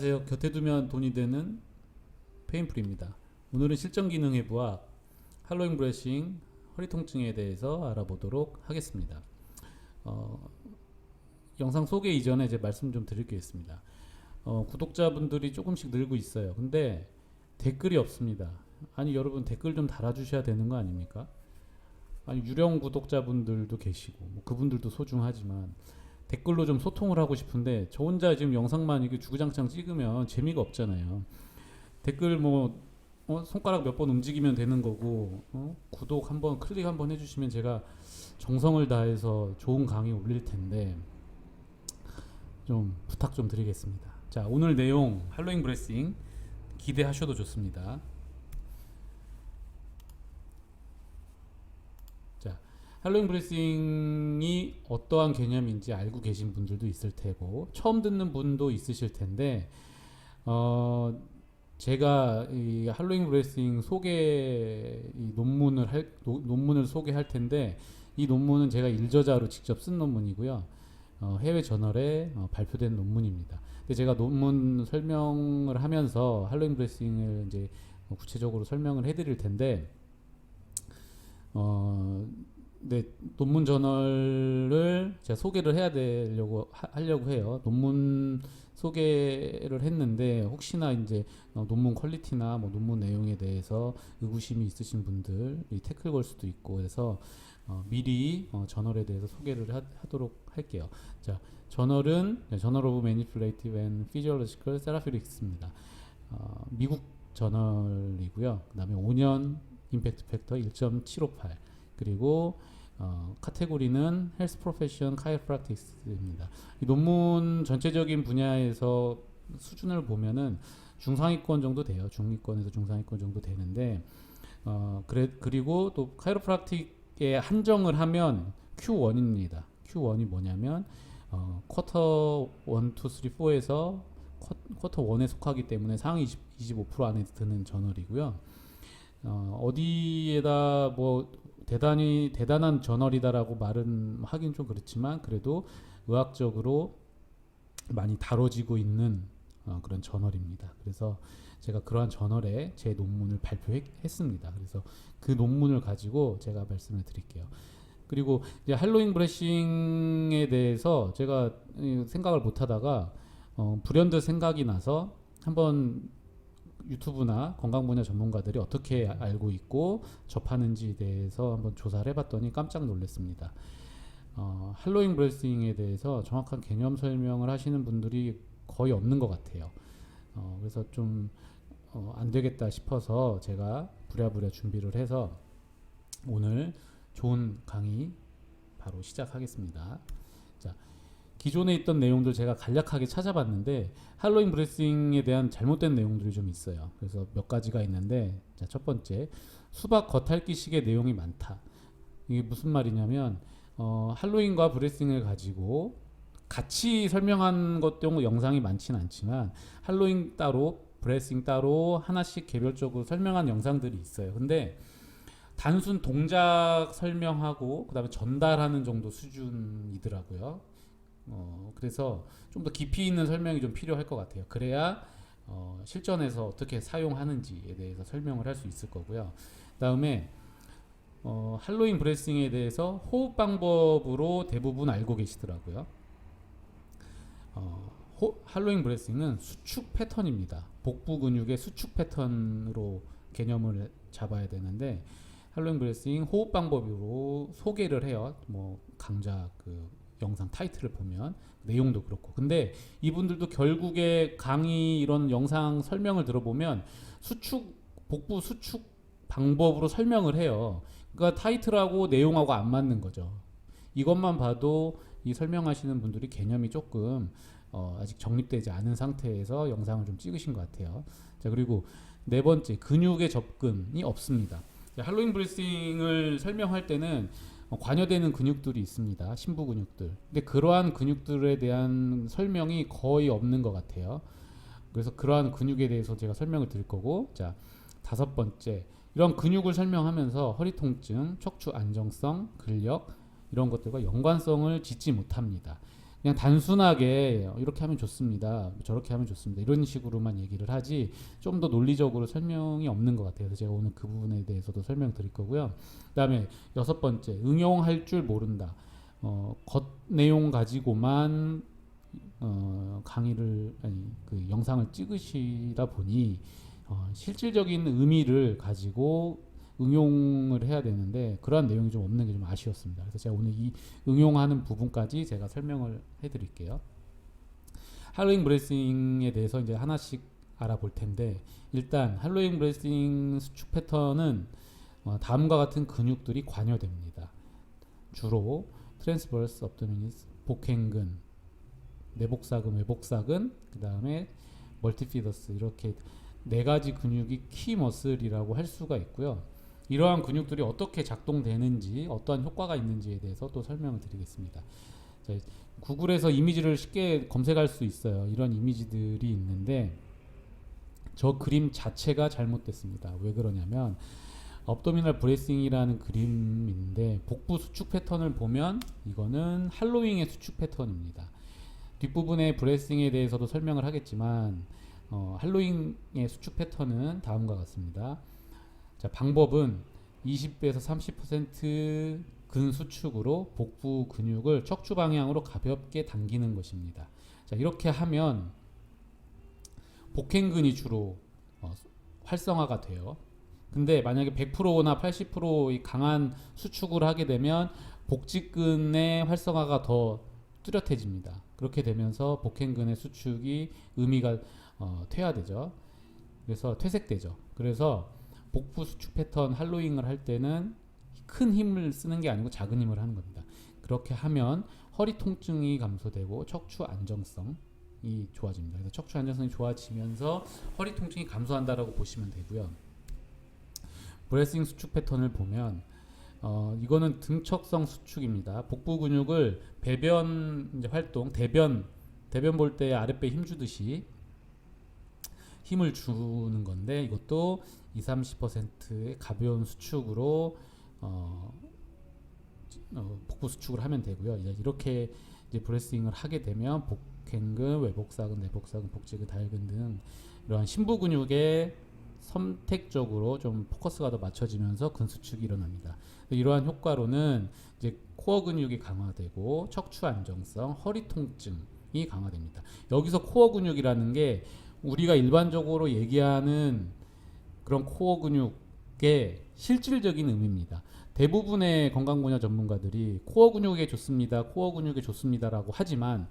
안녕하세요. 곁에 두면 돈이 되는 페인풀입니다. 오늘은 실전 기능의 부학, 할로잉 브레싱, 허리 통증에 대해서 알아보도록 하겠습니다. 어, 영상 소개 이전에 이제 말씀 좀 드릴 게 있습니다. 구독자분들이 조금씩 늘고 있어요. 근데 댓글이 없습니다. 아니 여러분 댓글 좀 달아주셔야 되는 거 아닙니까? 아니 유령 구독자분들도 계시고 뭐 그분들도 소중하지만 댓글로 좀 소통을 하고 싶은데 저 혼자 지금 영상만 이렇게 주구장창 찍으면 재미가 없잖아요. 댓글 뭐 손가락 몇 번 움직이면 되는 거고 구독 한번 클릭 한번 해주시면 제가 정성을 다해서 좋은 강의 올릴 텐데 좀 부탁 좀 드리겠습니다. 자, 오늘 내용 할로잉 브레싱 기대하셔도 좋습니다. 자, 할로잉 브레싱이 어떠한 개념인지 알고 계신 분들도 있을 테고 처음 듣는 분도 있으실 텐데 제가 이 할로잉 브레싱 소개 이 논문을 소개할 텐데 이 논문은 제가 일저자로 직접 쓴 논문이고요. 해외 저널에 발표된 논문입니다. 근데 제가 논문 설명을 하면서 할로잉 브레싱을 이제 구체적으로 설명을 해드릴 텐데 네, 논문 저널을 제가 소개를 해야 되려고 하려고 해요. 논문 소개를 했는데 혹시나 이제 논문 퀄리티나 뭐 논문 내용에 대해서 의구심이 있으신 분들이 태클 걸 수도 있고 그래서 미리 저널에 대해서 소개를 하도록 할게요. 자, 저널은 저널 오브 매니플레이티브 앤 피지올로지컬 세라피릭스입니다. 미국 저널이고요. 그다음에 5년 임팩트 팩터 1.758 그리고 카테고리는 헬스 프로페션 카이프락티스입니다. 이 논문 전체적인 분야에서 수준을 보면은 중상위권 정도 돼요. 중위권에서 중상위권 정도 되는데 그리고 또 카이로프락틱에 한정을 하면 Q1입니다. Q1이 뭐냐면 쿼터 1, 2, 3, 4에서 쿼터 1에 속하기 때문에 상위 25% 안에 드는 저널이고요. 어디에다 뭐 대단한 저널이다라고 말은 하긴 좀 그렇지만 그래도 의학적으로 많이 다뤄지고 있는 그런 저널입니다. 그래서 제가 그러한 저널에 제 논문을 발표했습니다. 그래서 그 논문을 가지고 제가 말씀을 드릴게요. 그리고 이제 할로잉 브레싱에 대해서 제가 생각을 못하다가 불현듯 생각이 나서 한번 유튜브나 건강 분야 전문가들이 어떻게 알고 있고 접하는지에 대해서 한번 조사를 해봤더니 깜짝 놀랐습니다. 할로잉 브레싱에 대해서 정확한 개념 설명을 하시는 분들이 거의 없는 것 같아요. 그래서 좀 안 되겠다 싶어서 제가 부랴부랴 준비를 해서 오늘 좋은 강의 바로 시작하겠습니다. 자, 기존에 있던 내용들 제가 간략하게 찾아봤는데 할로잉 브레싱에 대한 잘못된 내용들이 좀 있어요. 그래서 몇 가지가 있는데 자, 첫 번째 수박 겉핥기식의 내용이 많다. 이게 무슨 말이냐면 할로잉과 브레싱을 가지고 같이 설명한 것 경우 영상이 많지는 않지만 할로잉 따로 브레싱 따로 하나씩 개별적으로 설명한 영상들이 있어요. 근데 단순 동작 설명하고 그 다음에 전달하는 정도 수준이더라고요. 그래서 좀 더 깊이 있는 설명이 좀 필요할 것 같아요. 그래야 실전에서 어떻게 사용하는지에 대해서 설명을 할 수 있을 거고요. 그다음에 할로잉 브레싱에 대해서 호흡 방법으로 대부분 알고 계시더라고요. 할로잉 브레싱은 수축 패턴입니다. 복부 근육의 수축 패턴으로 개념을 잡아야 되는데 할로잉 브레싱 호흡 방법으로 소개를 해요. 뭐 강좌 그 영상 타이틀을 보면 내용도 그렇고 근데 이분들도 결국에 강의 이런 영상 설명을 들어보면 복부 수축 방법으로 설명을 해요. 그러니까 타이틀하고 내용하고 안 맞는 거죠. 이것만 봐도 이 설명하시는 분들이 개념이 조금 아직 정립되지 않은 상태에서 영상을 좀 찍으신 것 같아요. 자, 그리고 네 번째 근육의 접근이 없습니다. 할로잉 브레싱을 설명할 때는 관여되는 근육들이 있습니다. 심부 근육들. 근데 그러한 근육들에 대한 설명이 거의 없는 것 같아요. 그래서 그러한 근육에 대해서 제가 설명을 드릴 거고, 자, 다섯 번째, 이런 근육을 설명하면서 허리 통증, 척추 안정성, 근력 이런 것들과 연관성을 짓지 못합니다. 그냥 단순하게 이렇게 하면 좋습니다, 저렇게 하면 좋습니다, 이런 식으로만 얘기를 하지 좀 더 논리적으로 설명이 없는 것 같아요. 그래서 제가 오늘 그 부분에 대해서도 설명드릴 거고요. 그다음에 여섯 번째, 응용할 줄 모른다. 겉 내용 가지고만 강의를 아니 그 영상을 찍으시다 보니 실질적인 의미를 가지고 응용을 해야 되는데 그러한 내용이 좀 없는 게 좀 아쉬웠습니다. 그래서 제가 오늘 이 응용하는 부분까지 제가 설명을 해드릴게요. 할로잉 브레싱에 대해서 이제 하나씩 알아볼 텐데, 일단 할로잉 브레싱 수축 패턴은 다음과 같은 근육들이 관여됩니다. 주로 트랜스버스 업도미니스, 복행근, 내복사근, 외복사근, 그 다음에 멀티피더스, 이렇게 네 가지 근육이 키 머슬이라고 할 수가 있고요. 이러한 근육들이 어떻게 작동되는지, 어떠한 효과가 있는지에 대해서 또 설명을 드리겠습니다. 자, 구글에서 이미지를 쉽게 검색할 수 있어요. 이런 이미지들이 있는데 저 그림 자체가 잘못됐습니다. 왜 그러냐면 업도미널 브레싱이라는 그림인데 복부 수축 패턴을 보면 이거는 할로잉의 수축 패턴입니다. 뒷부분의 브레싱에 대해서도 설명을 하겠지만 할로잉의 수축 패턴은 다음과 같습니다. 자, 방법은 20에서 30% 근수축으로 복부 근육을 척추 방향으로 가볍게 당기는 것입니다. 자, 이렇게 하면 복행근이 주로 활성화가 돼요. 근데 만약에 100%나 80% 강한 수축을 하게 되면 복직근의 활성화가 더 뚜렷해집니다. 그렇게 되면서 복행근의 수축이 의미가 퇴화되죠. 그래서 퇴색되죠. 그래서 복부 수축 패턴 할로잉을 할 때는 큰 힘을 쓰는 게 아니고 작은 힘을 하는 겁니다. 그렇게 하면 허리 통증이 감소되고 척추 안정성이 좋아집니다. 그래서 척추 안정성이 좋아지면서 허리 통증이 감소한다라고 보시면 되고요. 브레싱 수축 패턴을 보면 이거는 등척성 수축입니다. 복부 근육을 배변 이제 활동, 대변 볼 때 아랫배 힘 주듯이 힘을 주는 건데, 이것도 20-30%의 가벼운 수축으로 복부 수축을 하면 되고요. 이렇게 이제 브레싱을 하게 되면 복행근, 외복사근, 내복사근, 복직근, 다혈근 등 이러한 심부 근육에 선택적으로 좀 포커스가 더 맞춰지면서 근수축이 일어납니다. 이러한 효과로는 이제 코어 근육이 강화되고 척추 안정성, 허리 통증이 강화됩니다. 여기서 코어 근육이라는 게 우리가 일반적으로 얘기하는 그런 코어 근육의 실질적인 의미입니다. 대부분의 건강분야 전문가들이 코어 근육에 좋습니다, 코어 근육에 좋습니다라고 하지만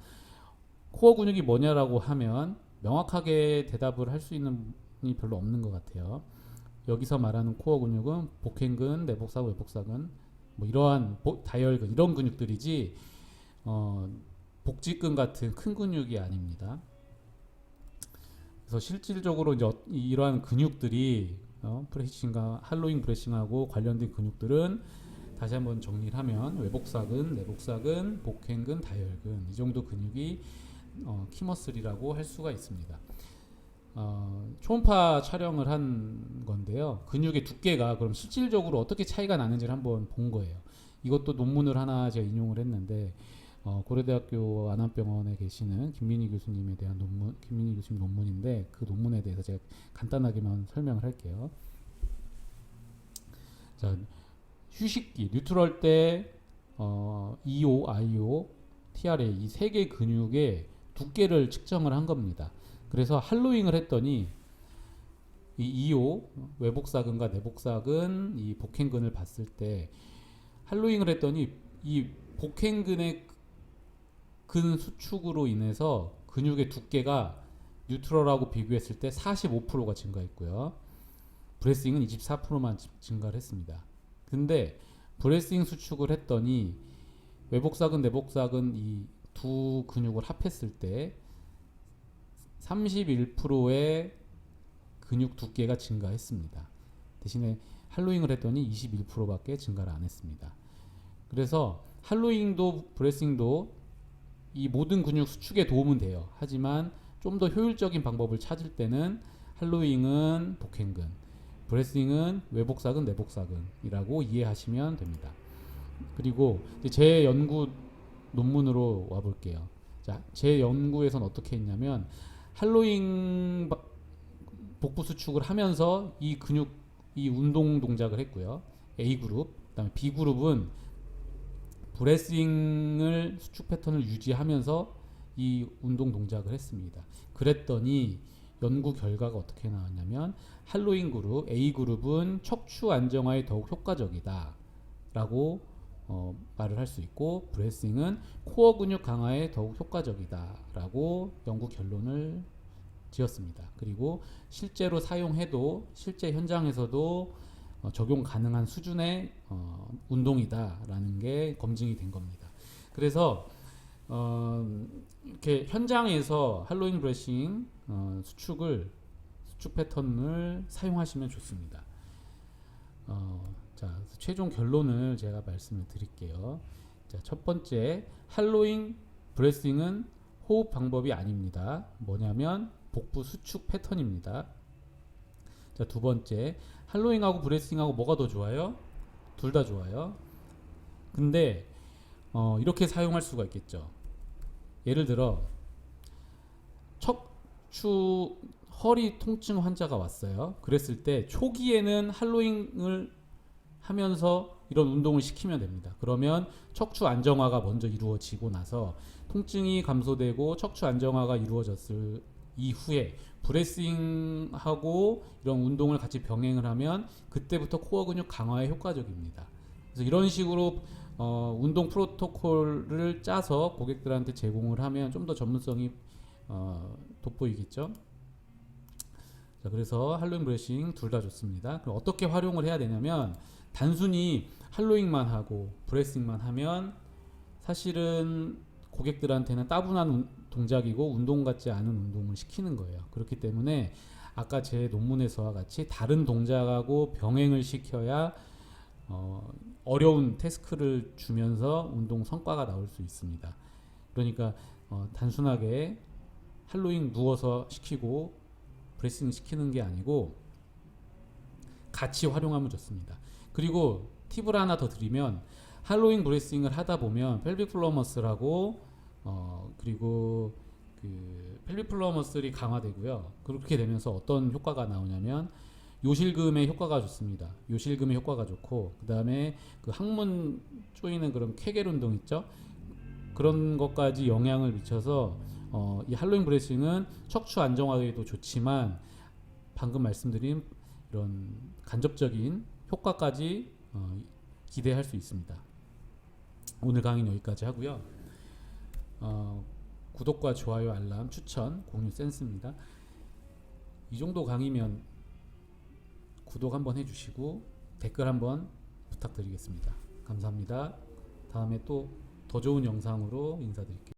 코어 근육이 뭐냐라고 하면 명확하게 대답을 할 수 있는 이 별로 없는 것 같아요. 여기서 말하는 코어 근육은 복행근, 내복사근, 외복사근, 뭐 이러한 다혈근 이런 근육들이지 복직근 같은 큰 근육이 아닙니다. 그래서 실질적으로 이제 이러한 근육들이 브레싱과 할로잉 브레싱하고 관련된 근육들은 다시 한번 정리를 하면 외복사근, 내복사근, 복행근, 다혈근, 이 정도 근육이 키머슬이라고 할 수가 있습니다. 초음파 촬영을 한 건데요. 근육의 두께가 그럼 실질적으로 어떻게 차이가 나는지를 한번 본 거예요. 이것도 논문을 하나 제가 인용을 했는데 고려대학교 안암병원에 계시는 김민희 교수님에 대한 논문, 김민희 교수님 논문인데 그 논문에 대해서 제가 간단하게만 설명을 할게요. 자, 휴식기, 뉴트럴 때 EO, IO, TRA 이 세 개 근육의 두께를 측정을 한 겁니다. 그래서 할로잉을 했더니 이 EO, 외복사근과 내복사근, 이 복행근을 봤을 때 할로잉을 했더니 이 복행근의 근 수축으로 인해서 근육의 두께가 뉴트럴하고 비교했을 때 45%가 증가했고요. 브레싱은 24%만 증가를 했습니다. 근데 브레싱 수축을 했더니 외복사근, 내복사근 이 두 근육을 합했을 때 31%의 근육 두께가 증가했습니다. 대신에 할로잉을 했더니 21%밖에 증가를 안 했습니다. 그래서 할로잉도 브레싱도 이 모든 근육 수축에 도움은 돼요. 하지만 좀 더 효율적인 방법을 찾을 때는 할로잉은 복행근, 브레싱은 외복사근, 내복사근이라고 이해하시면 됩니다. 그리고 제 연구 논문으로 와볼게요. 자, 제 연구에서는 어떻게 했냐면 할로잉 복부 수축을 하면서 이 운동 동작을 했고요. A 그룹, 그다음에 B 그룹은 브레싱을 수축 패턴을 유지하면서 이 운동 동작을 했습니다. 그랬더니 연구 결과가 어떻게 나왔냐면 할로잉 그룹, A 그룹은 척추 안정화에 더욱 효과적이다라고 말을 할 수 있고, 브레싱은 코어 근육 강화에 더욱 효과적이다라고 연구 결론을 지었습니다. 그리고 실제로 사용해도 실제 현장에서도 적용 가능한 수준의 운동이다라는 게 검증이 된 겁니다. 그래서 이렇게 현장에서 할로잉 브레싱 수축 패턴을 사용하시면 좋습니다. 자, 최종 결론을 제가 말씀을 드릴게요. 자, 첫 번째, 할로잉 브레싱은 호흡 방법이 아닙니다. 뭐냐면 복부 수축 패턴입니다. 자, 두 번째, 할로잉하고 브레싱하고 뭐가 더 좋아요? 둘 다 좋아요. 근데 이렇게 사용할 수가 있겠죠. 예를 들어 척추 허리 통증 환자가 왔어요. 그랬을 때 초기에는 할로잉을 하면서 이런 운동을 시키면 됩니다. 그러면 척추 안정화가 먼저 이루어지고 나서 통증이 감소되고 척추 안정화가 이루어졌을 이후에 브레싱하고 이런 운동을 같이 병행을 하면 그때부터 코어 근육 강화에 효과적입니다. 그래서 이런 식으로 운동 프로토콜을 짜서 고객들한테 제공을 하면 좀 더 전문성이 돋보이겠죠. 자, 그래서 할로잉 브레싱 둘 다 좋습니다. 그럼 어떻게 활용을 해야 되냐면 단순히 할로잉만 하고 브레싱만 하면 사실은 고객들한테는 따분한 동작이고 운동 같지 않은 운동을 시키는 거예요. 그렇기 때문에 아까 제 논문에서와 같이 다른 동작하고 병행을 시켜야 어려운 태스크를 주면서 운동 성과가 나올 수 있습니다. 그러니까 단순하게 할로잉 누워서 시키고 브레싱 시키는 게 아니고 같이 활용하면 좋습니다. 그리고 팁을 하나 더 드리면 할로잉 브레싱을 하다 보면 펠빅 플로어 머슬하고 그리고 그 펠빅 플로어 머슬이 강화되고요. 그렇게 되면서 어떤 효과가 나오냐면 요실금의 효과가 좋습니다. 요실금의 효과가 좋고, 그 다음에 그 항문 조이는 그런 케겔 운동 있죠? 그런 것까지 영향을 미쳐서 이 할로잉 브레싱은 척추 안정화에도 좋지만 방금 말씀드린 이런 간접적인 효과까지 기대할 수 있습니다. 오늘 강의는 여기까지 하고요. 구독과 좋아요, 알람, 추천, 공유 센스입니다. 이 정도 강의면 구독 한번 해주시고 댓글 한번 부탁드리겠습니다. 감사합니다. 다음에 또 더 좋은 영상으로 인사드릴게요.